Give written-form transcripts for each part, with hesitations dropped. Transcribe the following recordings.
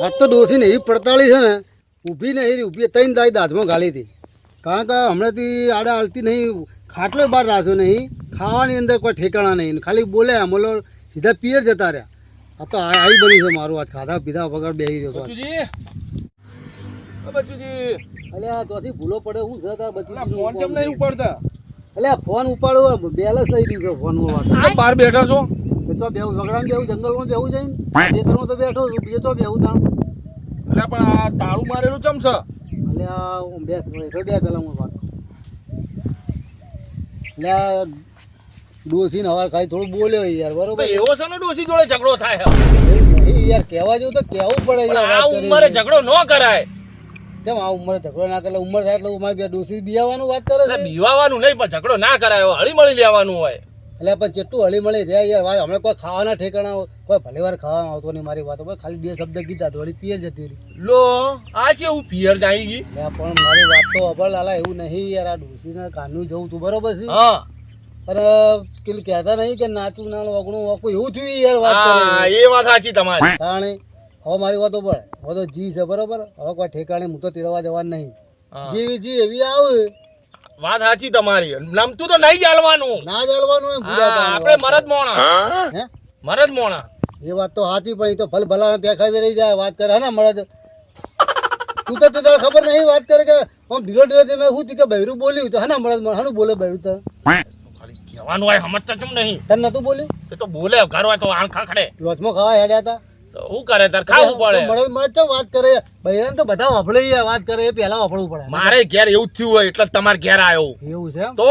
વાત તો ડોસી ને એવી પડતાળી છે ને, ઊભી ને એવી ઊભી ત્રણ દાઈ દાંતમાં ગાળી હતી. કારણ કે હમણાંથી આડા હાલતી નહીં, ખાટલો બહાર રાખ્યો નહીં, ખાવાની અંદર કોઈ ઠેકાણા નહીં, ખાલી બોલે અમલો સીધા પિયર જતા રહ્યા. આ તો આવી બની છે મારું આજ ખાધા પીધા વગર બેસી રહ્યો છું. બચુજી એટલે આ ચોથી ભૂલો પડે હું છે તાર બચી ફોન કેમ નહીં ઉપાડતા? એટલે આ ફોન ઉપાડો બેલેન્સ થઈ ગયું છે ફોનમાં વાત. બહાર બેઠા છો? તો બેવું વગડામાં બેવું જંગલમાં બેવું જાય ને ખેતરમાં તો બેઠો છું, બીજે તો બેવું તાણ. એટલે પણ આ તાળું મારેલું ચમ છે? એટલે આ હું બે પહેલાં હું વાત એટલે આ ડોસીને હવાર ખાઈ થોડું બોલ્યો યાર, બરોબર? એવો છે ને ડોસી જોડે ઝઘડો થાય? નહીં યાર, કહેવા જેવું તો કહેવું પડે યાર. આ ઉંમરે ઝઘડો ન કરાય. કેમ આ ઉંમરે ઝઘડો ના કરે? ઉંમર થાય એટલે મારે બે ડોસી બિયાવાનું વાત કરે છે. બીવાવાનું નહીં, પણ ઝઘડો ના કરાય, હળી મળી લેવાનું હોય. એટલે પણ જેટલું હળી મળી રહ્યા યાર વાત. હમણાં કોઈ ખાવાના ઠેકાણા કોઈ ભલે વાર ખાવા આવતો નહીં મારી વાતો, ખાલી બે શબ્દ કીધા તો વળી પિયર જતી રહી. લો આ કેવું પિયર આવી ગઈ? પણ મારી વાત તો અભળ લાલા એવું નહીં યાર, આ ડોસીને કાનનું જવું તું બરોબર છે. હા અને પેલું કહેતા નહીં કે નાચું ના વગણું વાકું એવું થયું યાર વાત કરે. એ વાત સાચી તમારી. તાણે હવે મારી વાતો પડે, હવે તો જી છે બરોબર, હવે કોઈ ઠેકાણે હું તો તેડવા જવાનું નહીં. જેવી જી એવી આવે. વાત સાચી તમારી, નમતું તો નહીં ચાલવાનું, ના ચાલવાનું એમ આપણે મરદ મોણા. હે મરદ મોણા એ વાત તો સાચી, પણ એ તો ભલ ભલા પેખાવી રહી જાય વાત કરે ને મળે. તું તો તને ખબર નહીં વાત કરે કે આમ ઢીલો ઢીલો મેં શું થયું કે બૈરું બોલ્યું તો હા મળે હાનું બોલે બૈરું તો કહેવાનું હોય સમજતા કેમ નહીં? તને નતું બોલ્યું? એ તો બોલે ઘર હોય તો આણ ખાખડે. લોચમાં ખાવા હેડ્યા હતા તો શું કરે તાર ખાવું પડે. મળે મળે તો વાત કરે બૈરાને તો બધા વાપરે વાત કરે એ પહેલા વાપરવું પડે. મારે ઘેર એવું થયું હોય એટલે તમારે ઘેર આવ્યો. એવું છે એમ? તો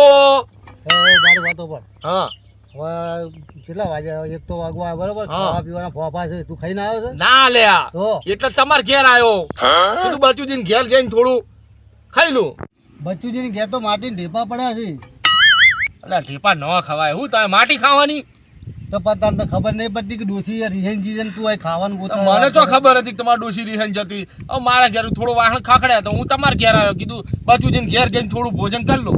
મારી વાતો પર હા હવે કેટલા વાગ્યા? એક તો વાગવા બરોબર. ખાવા પીવાના ફોફા છે, તું ખાઈને આવ્યો છે? ના લ્યા, તો એટલે તમારે ઘેર આવ્યો. તું બચુજીને ઘેર જઈને થોડું ખાઈ લું. બચ્ચુજીની ઘેર તો માટીને ઢેપા પડ્યા છે. એટલે ઢેપા ન ખવાય, હું તમે માટી ખાવાની? તો પતા તો ખબર નહીં પડતી કે ડોસી રિહેન જીજન તું અહીં ખાવાનું ગોતો. મને તો ખબર હતી તમારી ડોસી રિહાઈ જતી. હવે મારા ઘેર થોડું વાહણ ખાખડ્યા તો હું તમારા ઘેર આવ્યો, કીધું બચુજીને ઘેર જઈને થોડું ભોજન કરી લો.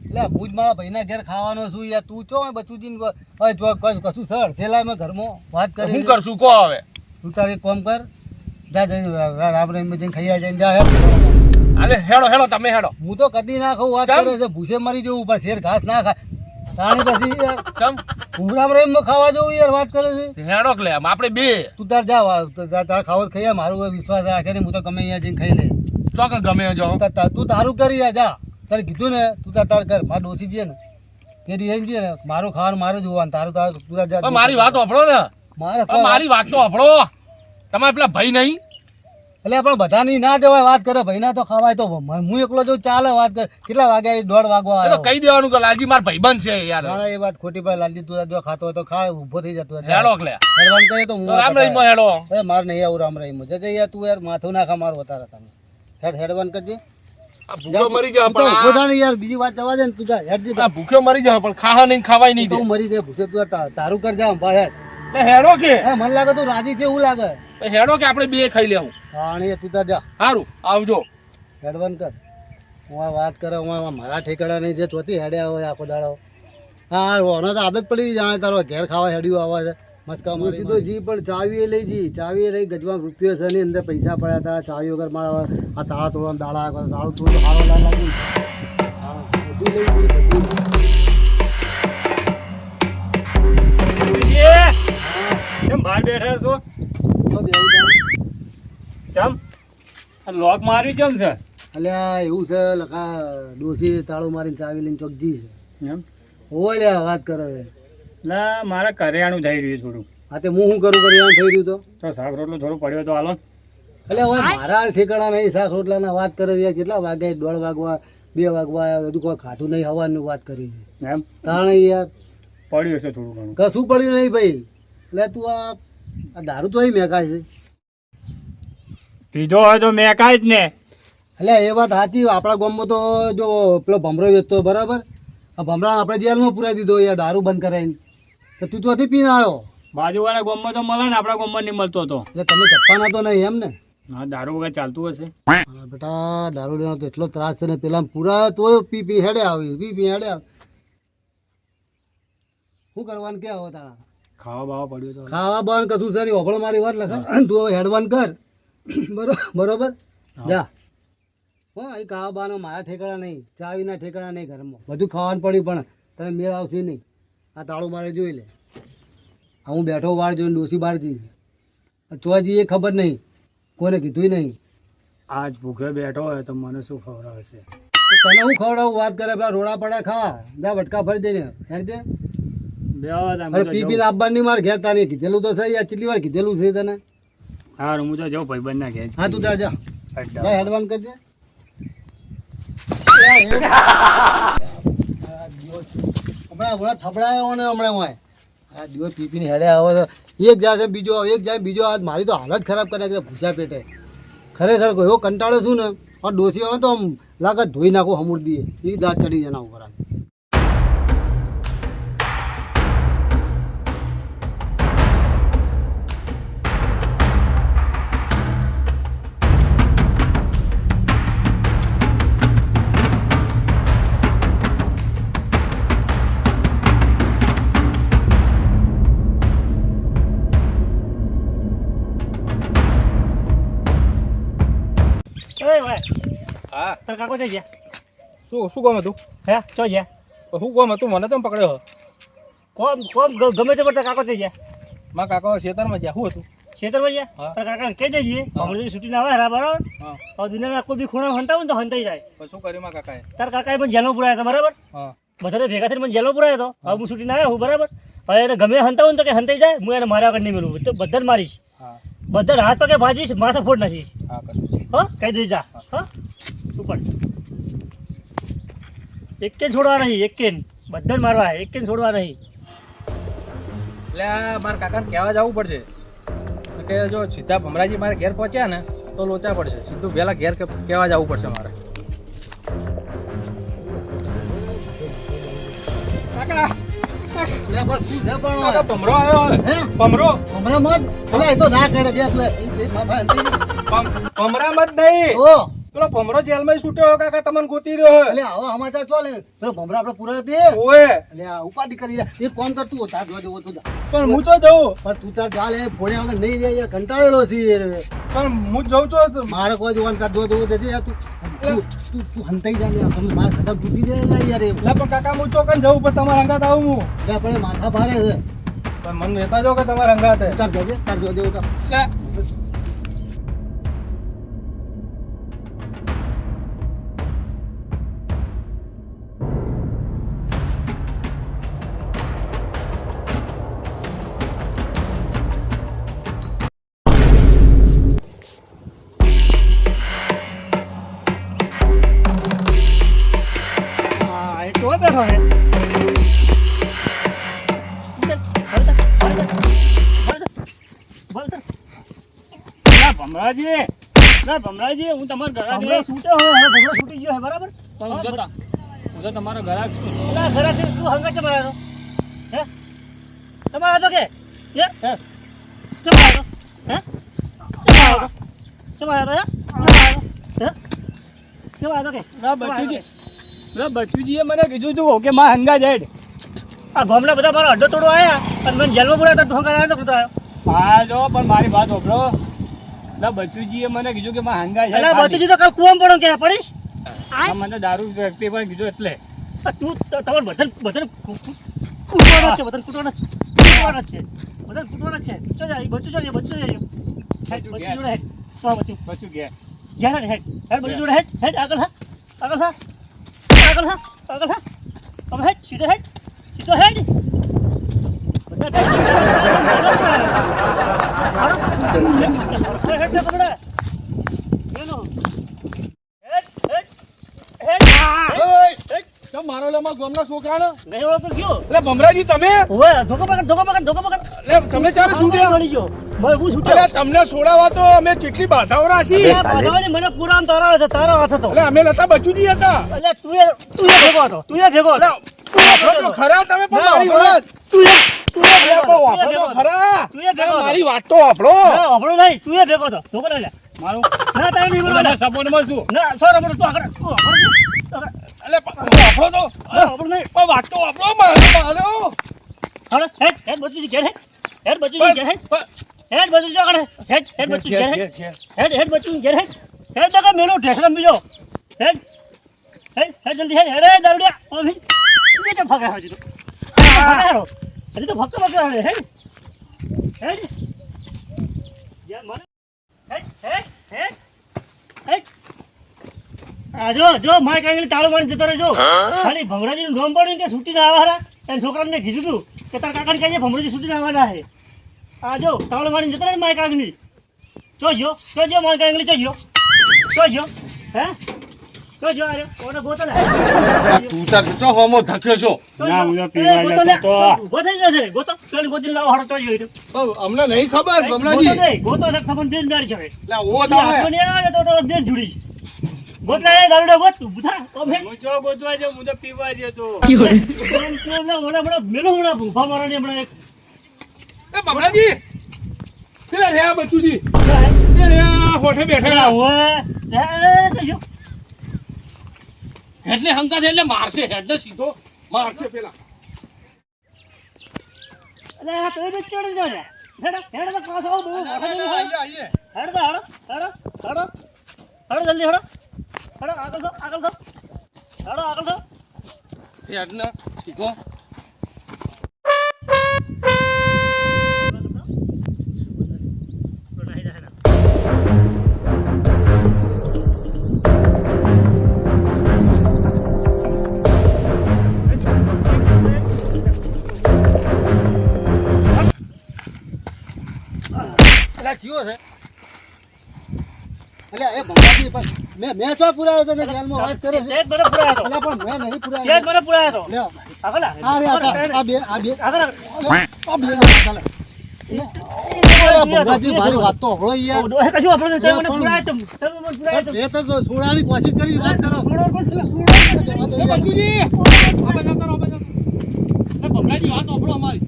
એટલે ભૂજ મારા ભાઈના ઘેર ખાવાનો છું યાર, તું ચો બચુજીને કશું સર છેલ્લા મેં ઘરમાં વાત કરી. શું કરશું કહો હવે? તું તારે એક કામ કર, જા જઈને રામ રહીમ જઈને ખાઈ જઈને જા હેડ. અરે હેડો હેડો, તમે હેડો. હું તો કદી ના ખાઉં વાત કરે છે, ભૂસે મરી જવું પણ શેર ઘાસ ના ખાય. તાણી પછી યાર ચમ હું રામ રહીમ ખાવા જવું યાર વાત કરે છે. હેડો લે આપણે બે. તું તાર જા તાર ખાવા ખાઈ મારું વિશ્વાસ રાખે ને હું તો ગમે અહીંયા જઈને ખાઈ લે. ચોક્કસ ગમે જાઓ. તું તારું કરી જા, તારે કીધું ને તું તાર કર. મારે ડોસી છે ને તે રિહેન છે ને મારું ખાવાનું મારું જોવાનું, તારું તું તાર જા. મારી વાત સાંભળો ને, મારી વાત તો સાંભળો. તમારે પેલા ભાઈ નહીં? એટલે પણ બધાની ના જવાય વાત કરે, ભાઈ ના તો ખવાય. તો હું એકલો જો ચાલે વાત કરે. કેટલા વાગ્યા? 1:30 વાગવા આવ્યો. કહી દેવાનું કે લાલજી માર ભાઈબંધ છે યાર. ના એ વાત ખોટી ભાઈ. લાલજી તું જો ખાતો હોય તો ખા, ઊભો થઈ જતો હેડો લે. હેડવાન કરે તો હું રામ રહીમ હેડો. મારે નહીં આવું રામ રહીમ જજે યાર. તું યાર માથું ના ખા મારું વધારે તમે. હેડવાન કરજે. ભૂખ્યો મરી જાય પણ યાર બીજી વાત જવા દે ને. તું જા હેડ. ભૂખ્યો મરી જાય પણ ખાવા નહીં ખવાય નહીં. તું મરી જાય ભૂસે. તું તારું કર જા હેડ. હેડો કે મને લાગે તું રાજી છે એવું લાગે. હેડો કે આપણે બે ખાઈ લેવું. હા તું તાર જા. સારું આવજો. હેડવાન કર. હું આ વાત કરે હું મારા ઠેકાણા નહીં જે ચોથી હેડ્યા હોય આખો દાડો. હા ઓનો તો આદત પડી જાણે તારો ઘેર ખાવા હેડ્યું આવે છે મસ્કા મારી. સીધો જી પણ ચાવી લઈ જી. ચાવી લઈ ગજવા રૂપિયો છે ની અંદર પૈસા પડ્યા હતા. ચાવી વગર મારા આ તાળા તોડવાનું દાડા દાડું તોડું સારો લાગી. હા બધું લઈ જઈ બધું. કેમ બહાર બેઠા છો? ચમ લોક માર્યું ચમ છે? અલ્યા એવું છે લખા ડોસી તાળું મારીને ચાવી લઈને ચોકજી છે એમ. હોય લ્યા વાત કરે છે. ના મારા કરિયાણું થઈ રહ્યું થોડું. હા તે હું શું કરું કરિયાણું થઈ રહ્યું તો શાક રોટલું થોડું પડ્યો તો હાલો. એટલે હવે મારા ઠેકાણા નહીં શાક રોટલાના વાત કરે છે. કેટલા વાગ્યા? 1:30 વાગવા 2 વાગવા આવ્યા. બધું કોઈ ખાતું નહીં હવાનું વાત કરી છે એમ. તાણે યાર પડ્યું હશે થોડું ઘણું. કશું પડ્યું નહીં ભાઈ. એટલે તું આ દારૂ તો અહીં મેકાય છે. પીધો હોય તો મેકાય જ ને. એટલે એ વાત સાચી. આપણા ગામમાં તો જો પેલો ભમરો વેચતો બરાબર, આ ભમરા આપણે જેલમાં પુરાઈ દીધો યાર દારૂ બંધ કરાવીને. તો તું ચોથી પીને આવ્યો? બાજુવાળા ગામમાં તો મળે ને, આપણા ગામમાં નહીં મળતો હતો. એટલે તમે ચપ્પાના તો નહીં એમ ને? હા દારૂ વગર ચાલતું હશે. બેટા દારૂ લેવાનો તો એટલો ત્રાસ છે ને. પેલા પૂરા તો પી હેડે આવી હેડે આવે. શું કરવાનું કે હવે તારા? ખાવા બાવા પડ્યું તો ખાવા બાવાનું કશું સર ઓભળો મારી વાત લખા. તું હવે હેડવાન કર. બરોબર જા હો અહીં ખાવા બાનો મારા ઠેકાણા નહીં ચાવીના ઠેકાણા નહીં ઘરમાં બધું ખાવાનું પડ્યું પણ તને મેળ આવશે નહીં આ તાળું મારે જોઈ લે આ હું બેઠો વાર જોઈને ડોસી બહાર જઈશ ચોજી એ ખબર નહીં કોને કીધું નહીં આજ ભૂખે બેઠો હોય તો મને શું ખવડાવશે? તને હું ખવડાવું વાત કરે પેલા રોડા પડા ખા જા વટકા ભરી દઈને હેડ દે અરે પી પીને આપવાની માર ઘેર તારે કીધેલું તો સહી આ કેટલી વાર કીધેલું છે તને હા હું તો જાઉં ભાઈબંધ ના ઘેર. હા તું જા જા જા હેડવાન કરજે હમણાં થબડાયો ને હમણાં હોય આ દિવસ પી પીને હેડે આવે તો એક જાય છે બીજો એક જાય બીજો આજ મારી તો હાલત ખરાબ કરે કે ભૂસા પેટે ખરેખર એવો કંટાળો છું ને આ ડોસી આવે તો આમ લાગે ધોઈ નાખું હમૂર દઈએ એ દાંત ચડી જાય એના ઉપર આ. હા તાર કાકો જઈ ગયા. શું કોમ હતું? હે ચો ગયા શું કોમ હતું? મને તો પકડ્યો. કોમ ગમે તે પડતા કાકો જઈ ગયા. મારા કાકા ખેતરમાં ગયા. શું હતું? ખેતરમાં ગયા હા. તાર કાકાને કહી દેજે હમણાં છૂટી ના આવે હરા બરાબર. હા હવે દુનિયાના કોઈ બી ખૂણા હંતાવું ને તો હંતાઈ જાય. પછી શું કર્યું મારા કાકાએ? તાર કાકાએ પણ જેલમાં પુરાયા હતા બરાબર. હા બધાને ભેગા થઈને મને જેલમાં પુરાયો હતો. હવે હું છૂટી ના આવ્યો હું બરાબર. હવે એને ગમે હંતાવું ને તો કે હંતાઈ જાય હું એને માર્યા વગર નહીં મેળવું તો બધાને મારીશ. હા બધા હાથ પગે ભાજીશ માથા ફોડ નાખીશ. હા કશું. હા કહી દેજે જા. હા ઉપર એકેન છોડવા નહીં એકેન બધાને મારવા એકેન છોડવા નહીં. એટલે આ મારા કાકાને કહેવા જવું પડશે કે જો સીધા ભમરાજી મારે ઘેર પહોંચ્યા ને તો લોચા પડશે. સીધું વહેલા ઘેર કહેવા જવું પડશે મારે. કાકા લે બસ શું છે પણ કાકા ભમરો આવ્યો હવે. હે ભમરો હમણાં મત ભલે એ તો ના કરે બેસ લે ભમરામાં જ નહીં. ઓ પેલો ભમરો જેલમાં છૂટ્યો કાકા તમને ગોતી રહ્યો હોય. એટલે આવા સમાચાર ચાલે પેલો ભમરા આપણે પૂરા દે ઓએ એટલે આ ઉપાડી કરી જા એક કોમ કરતું હો તાર જોવા જવો તો જા પણ હું તો જઉં. પણ તું તાર ચાલે ભોળ્યા વગર નહીં રે યાર કંટાળેલો છે યાર હવે. પણ હું જઉં છું. મારે કોઈ જોવાનું તાર જોવા જવું જજે યાર તું હંતાઈ જા યાર તમે માર ખતમ તૂટી દે યાર એ એટલે પણ કાકા હું ચોકન જવું પણ તમારા અંગાત આવું હું. એટલે પણ માથા ભારે છે પણ મને લેતા જાઓ કે તમારા અંગાત હે. તાર જોજે તાર જોવા જેવું તો એટલે હા એ તો બેઠો હે ભમરાજી ના ભમરાજી હું તમારો ઘરાક છૂટ્યો હોય ભમરો છૂટી ગયો હે બરાબર. હું તો તમારો ઘરાક છું. ના ઘરાક છે તું હંગા ચમ આવ્યો હે તમારો હતો કે હે ચમ આવ્યો હે ચમ આવ્યો હે ચમ આવ્યો કે ના બચુજીએ મને કીધું તું કે માં હંગા જાય. આ ગામના બધા મારો અડ્ડો તોડો આવ્યા અને મને જેલમાં પૂરા હતા ઢોંગા આવ્યા તો આવ્યો. હા જો પણ મારી વાત સાંભળો. ના બચુજીએ મને કીધું કે માં હંગા એટલે જાય. બચુજી તો કાલ કુવામાં પડો કે પડીશ. મને દારૂ વ્યક્તિ પણ કીધું એટલે. તું તમારે બધાને કૂટવાના છે બધાને કૂટવાના છે બધાને કૂટવાના છે. ચો જાય બચું જોઈએ બચું જોઈએ હેડ બચું જોડે હેડ તો બચું બચું ગયા. ઘેર હેડ હેડ બચું જોડે હેડ હેડ આગળ હા આગળ હા આગળ હા આગળ હા હવે હેડ સીધો હેડ બધા હેડ હેડ પકડે એનો હેડ હેડ હેડ તો મારો લે મારા ગામના છોકરાનો નહીં ઓળખ ગયો એટલે ભમરાજી તમે ઓવે ધોકો પકડ એટલે તમે ચારે છૂટ્યા? ચડી ગયો ભાઈ હું અરે છૂટ્યો તમને છોડાવા તો અમે કેટલી બાધાઓ રાખી. બાધાવાની મને પૂરા તારો હાથ હતો એટલે અમે નતા બચુજી હતા. એટલે તું એ ભેગો હતો એટલે વાપરો તો ખરા તમે પણ મારી વાત. અરે પણ વાપરો તો ખરા. તું એ ભેગો હતો. મારી વાત તો વાપરો. ના આપણો નહીં તું એ ભેગો હતો ધોકો લે મારું ના તારે નહીં બોલવાના. સપોર્ટમાં છું. ના સોર આપણો તું આગળ તું આગળ એટલે વાપરો તો આપણો નહીં પણ વાત તો વાપરો મારો. હવે હેડ બચુજી ઘેર હેડ બચુજી ઘેર હેડ બચુજી આગળ હેડ બચ્ચું ઘેર હેડ બચ્ચું ઘેર હેડ ટકા મેલો ઢેસડા બીજો હેડ જલ્દી હેડ હેડ દારૂડિયા ઓ ભઈ કે ફાકા હજી તો હજી તો ફાકા હેડ યાર મને હેડ જો માય કાંગલી તાળો મારી જતો રહેજો ખાલી ભમરાજી નું નામ પડ્યું કે છૂટીને આવવાના એને છોકરાને કીધું તું કે તારા કાકાને કહીએ ભમરાજી છૂટીને આવવાના છે આ જો તાળો મારીને જતો રહે માય કાંગલી જોજો માય કાંગલી જોજો હે જોજો અરે ઓને ગોતલે તું તાર તો હોમો ધક્યો છો ના હું પીવા જતો તો ઉભો થઈ જશે ગોતો ચાલ ગોતી લાવ હાડો તો જોઈ અમને નહીં ખબર ભમરાજી ગોતો ને ખબર બેન મારી છે લે ઓ તમે કોને આવે તો બેન જુડી ગોતલા એ દારૂડો ગોત ઉભા ઓ ભે હું જો ગોતવા જાઉં હું તો પીવા જતો મને મેલો ભૂફા મારવાની હમણાં એક એ ભમરાજી પેલા રે બચુજી એ રે હોઠે બેઠેલા હેડને હંકા છે એટલે મારશે હેડને સીધો મારશે પેલા અરે તો એ ચડી જો રે હેડ તો કાસો બહુ આઈએ હેડ જલ્દી હેડ આગળ તો હેડને સીધો જીવો છે એટલે એ ભમરાજી પણ મેં ચો પુરાયો તો ને જેલમાં વાત કરે છે તેજ મને પુરાયો એટલે પણ મેં નહીં પુરાયો તેજ મને પુરાયો લે આગળ આ બે આગળ ચાલે ભમરાજી મારી વાત તો હળો યાર ઓય કશું આપણે તે મને પુરાયો તમે મને પુરાયો બે તો છોડાની કોશિશ કરી વાત કરો બચુજી ભમરાજી વાત ઓપડો અમારી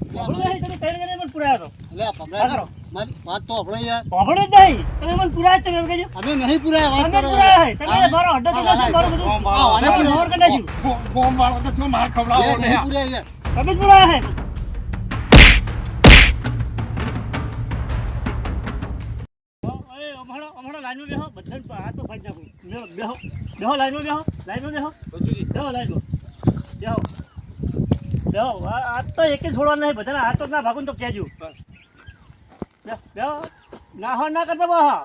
તમે તેને મને પુરાયો એટલે ભમરાજી મારી વાત તો હળો યાર ઓબડે નહીં તમે મને પુરાયો તમે કહેજો અમે નહીં પુરાયા વાત તમે કરો પુરાયો તમે મારો અડ્ડો દીધો છે મારો બધું આને નવર કરી નાખ્યું બોમ્બ વાળો તો તું માર ખવડાવો નહીં ને પુરાયા યાર તમે જ પુરાયો છે હમણાં લાઈનમાં બેહો બધાને હાથ તો ફાડી નાખું બેહો લાઈનમાં બેહો બચુજી બેહો આ તો એક જ છોડવાનું નહીં બધાને હાથ તો ના ભાગું તો કહેજો બેહો ના હો ના કરતા બહા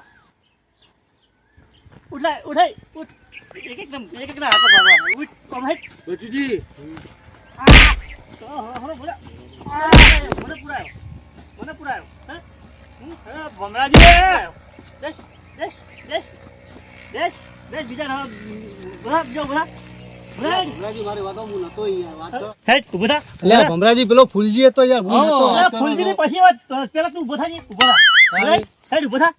ઉઠાય એક ના હાથો ભાગવા ઉઠ કમાઈ બચુજી મને પુરાયો હા ભમરાજી દેશ બીજા બધા ભમરાજી મારી વાતો હું નતો યાર વાત કરો હેડ ઉભો થા એટલે ભમરાજી પેલો ફૂલજી હતો યાર હું નતો વાત કરો. ફૂલજી ની પછી વાત પેલા તું ઉભો થાજી ઉભો થા હેડ ઉભો થા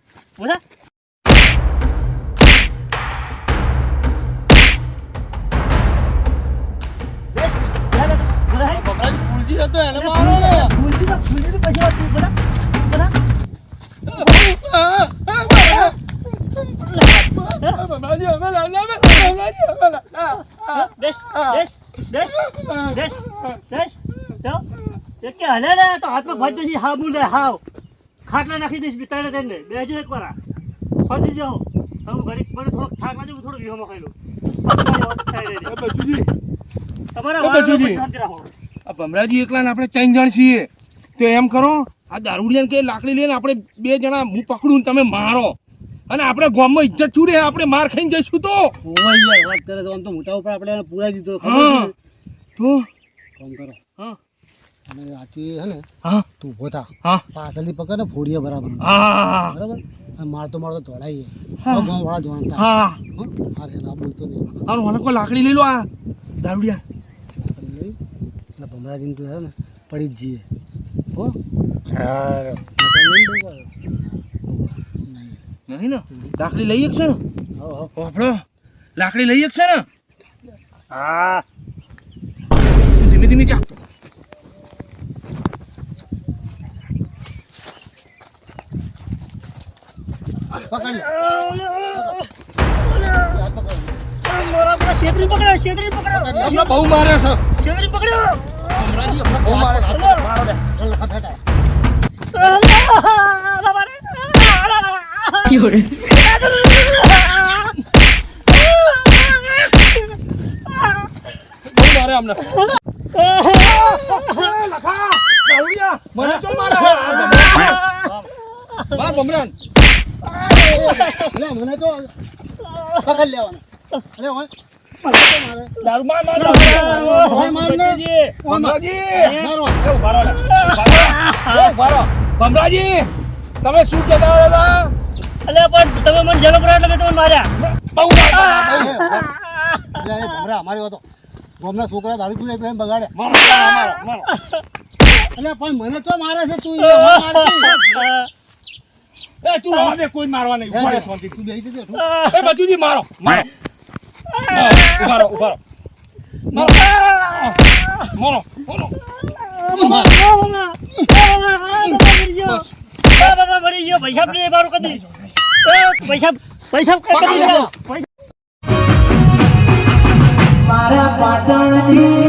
ભમરાજી ફૂલજી હતો એને મારો ને ફૂલજી ની પછી વાત તું ઉભો થા ભમરાજી હવે દેશ કે હલે ને તો હાથમાં ભાઈ દઈશ હા બોલે હાવ ખાટલા નાખી દઈશ બિતાડે તેને બેજો એક વાર સોધી જાઓ હું ઘડી મને થોડોક થાક લાગે થોડો વિહોમાં ખાઈ લઉં બચુજી તમારા એ બચુજી. શાંતિ રાખો આ ભમરાજી એકલા ને આપણે 3 જણ છીએ તો એમ કરો આ દારૂડિયાને કે લાકડી લઈને આપણે 2 જણા હું પકડું ને તમે મારો અને આપણે ગામમાં ઇજ્જત છૂટે આપણે માર ખાઈને જઈશું તો ઓય યાર વાત કરે તો આમ તો મોટા ઉપર આપણે એને પુરાઈ દીધો ખબર હા છે? તો કામ કરો હા અને આથી હે ને હા તું ઉભો થા હા પાછળથી પકડ ને ફોડીએ બરાબર હા બરાબર અને મારતો દોડાઈએ હા. ગામ વાળા જોવાના હા હા રે ના બોલતો નહીં અને મને કોઈ લાકડી લઈ લો આ દારૂડિયા લાકડી લઈ એટલે ભમરાજીને તું હે ને પડી જ જઈએ હો નહીં ને લાકડી લઈ શકશે ને હો આપણો લાકડી લઈ શકશે ને હા તું ધીમે ધીમે જા પકડ લે મારા પેલા શેતરી પકડો હમણાં બહુ મારે છે શેતરી પકડો ભમરાજી હમણાં બહુ મારે છે મારો દે લખા ફેટા બાબા રે બહુ મારે અમને લખા દારૂડિયા મને તો મારે વાહ ભમરાન લે મને તો પકડ લેવાનો અરે ઓય દારૂ માર માર ઓય માર ને ભમરાજી મારો એ ઉભા રહો લે. ઉભા રહો. ભમરાજી તમે શું કહેતા હતા અલ્યા પણ તમે મને જેલો કર્યો એટલે મેં તમને માર્યા. બહુ મારતા. લે એ ભમરા અમારી વાતો ગોમના છોકરા દારૂ પીને પીને બગાડે મારો મારો મારો એટલે પણ મને તો મારે છે તું એ મારતી. એ તું રવા દે કોઈ મારવા નહીં ઉભા રહે શાંતિ તું બેસી જજે તું. એ બચુજી મારો મારો ઉભા રહો ઉભા રહો મારો મારો મારો બાબા મરી ગયો. પૈસા નહીં મારું કદી. પૈસા પૈસા કદી. મારા પાટણની